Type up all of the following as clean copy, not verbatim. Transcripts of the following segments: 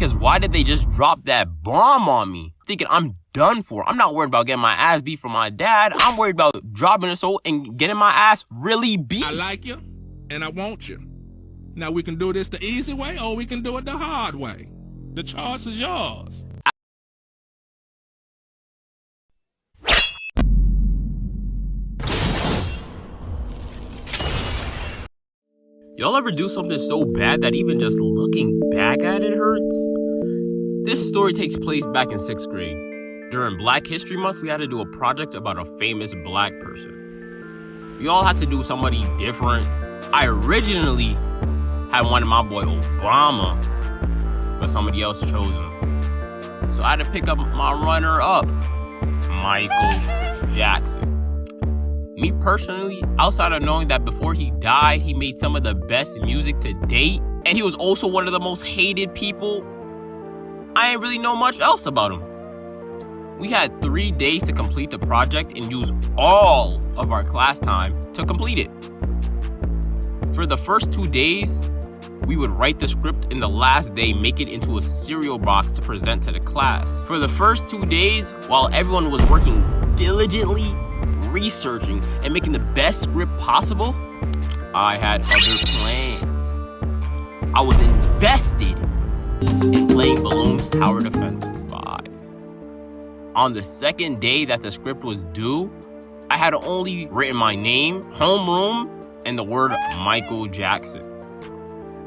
Because why did they just drop that bomb on me? Thinking I'm done for. I'm not worried about getting my ass beat from my dad. I'm worried about dropping a soul and getting my ass really beat. I like you, and I want you. Now we can do this the easy way, or we can do it the hard way. The choice is yours. Y'all ever do something so bad that even just looking back at it hurts? This story takes place back in 6th grade. During Black History Month, we had to do a project about a famous black person. We all had to do somebody different. I originally had wanted my boy Obama, but somebody else chose him. So I had to pick up my runner-up, Michael Jackson. Me personally, outside of knowing that before he died, he made some of the best music to date, and he was also one of the most hated people, I ain't really know much else about him. We had 3 days to complete the project and use all of our class time to complete it. For the first 2 days, we would write the script, and the last day make it into a cereal box to present to the class. For the first 2 days, while everyone was working diligently, researching, and making the best script possible, I had other plans. I was invested in playing Bloons Tower Defense 5. On the second day that the script was due, I had only written my name, homeroom, and the word Michael Jackson.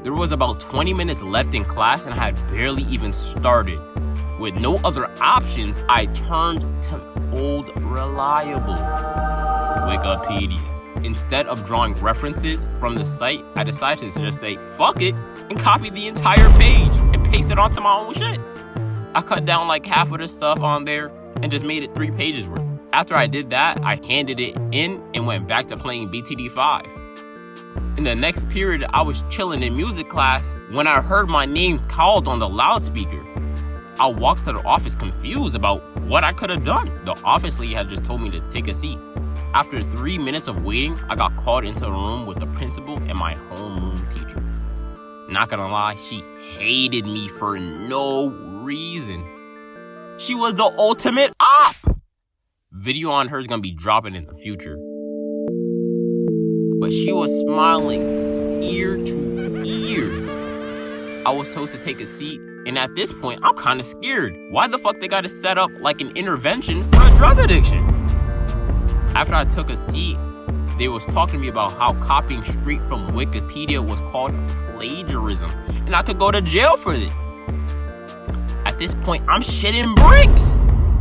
There was about 20 minutes left in class and I had barely even started. With no other options, I turned to old reliable Wikipedia. Instead of drawing references from the site, I decided to just say fuck it and copy the entire page and paste it onto my own shit. I cut down like half of the stuff on there and just made it 3 pages worth. After I did that, I handed it in and went back to playing BTD5. In the next period, I was chilling in music class when I heard my name called on the loudspeaker. I walked to the office confused about what I could have done. The office lady had just told me to take a seat. After 3 minutes of waiting, I got called into a room with the principal and my homeroom teacher. Not gonna lie, she hated me for no reason. She was the ultimate op! Video on her is gonna be dropping in the future. But she was smiling ear to ear. I was told to take a seat, and at this point, I'm kinda scared. Why the fuck they gotta set up like an intervention for a drug addiction? After I took a seat, they was talking to me about how copying straight from Wikipedia was called plagiarism, and I could go to jail for it. At this point, I'm shitting bricks.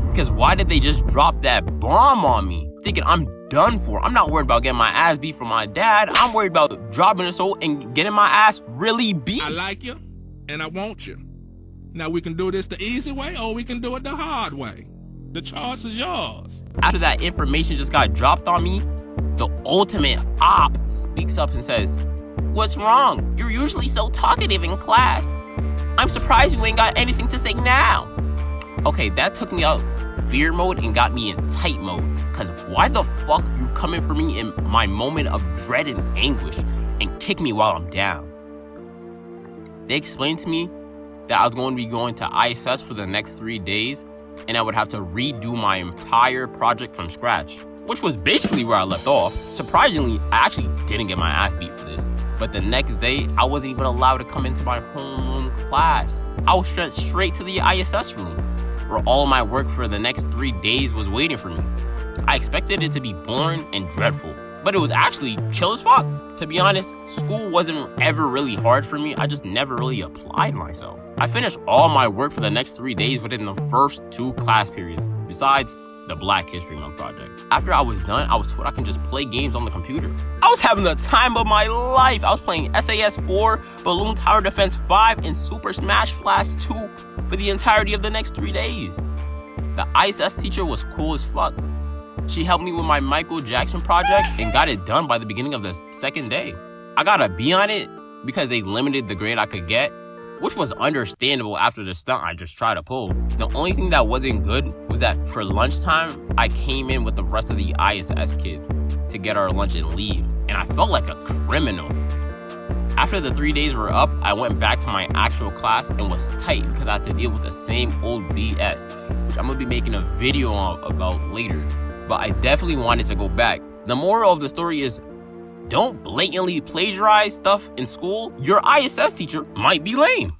Because why did they just drop that bomb on me? Thinking I'm done for. I'm not worried about getting my ass beat from my dad. I'm worried about dropping a soul and getting my ass really beat. I like you, and I want you. Now we can do this the easy way, or we can do it the hard way. The choice is yours. After that information just got dropped on me, the ultimate op speaks up and says, "What's wrong? You're usually so talkative in class. I'm surprised you ain't got anything to say now." Okay, that took me out fear mode and got me in tight mode. Cause why the fuck you coming for me in my moment of dread and anguish and kick me while I'm down? They explained to me that I was going to be going to ISS for the next 3 days and I would have to redo my entire project from scratch, which was basically where I left off. Surprisingly, I actually didn't get my ass beat for this. But the next day, I wasn't even allowed to come into my homeroom class. I was sent straight to the ISS room, where all my work for the next 3 days was waiting for me. I expected it to be boring and dreadful, but it was actually chill as fuck. To be honest, school wasn't ever really hard for me. I just never really applied myself. I finished all my work for the next 3 days within the first 2 class periods, besides the Black History Month project. After I was done, I was told I can just play games on the computer. I was having the time of my life. I was playing SAS 4, Bloons Tower Defense 5, and Super Smash Flash 2 for the entirety of the next 3 days. The ISS teacher was cool as fuck. She helped me with my Michael Jackson project and got it done by the beginning of the second day. I got a B on it because they limited the grade I could get, which was understandable after the stunt I just tried to pull. The only thing that wasn't good was that for lunchtime, I came in with the rest of the ISS kids to get our lunch and leave, and I felt like a criminal. After the 3 days were up, I went back to my actual class and was tight because I had to deal with the same old BS, which I'm gonna be making a video about later. But I definitely wanted to go back. The moral of the story is, don't blatantly plagiarize stuff in school. Your ISS teacher might be lame.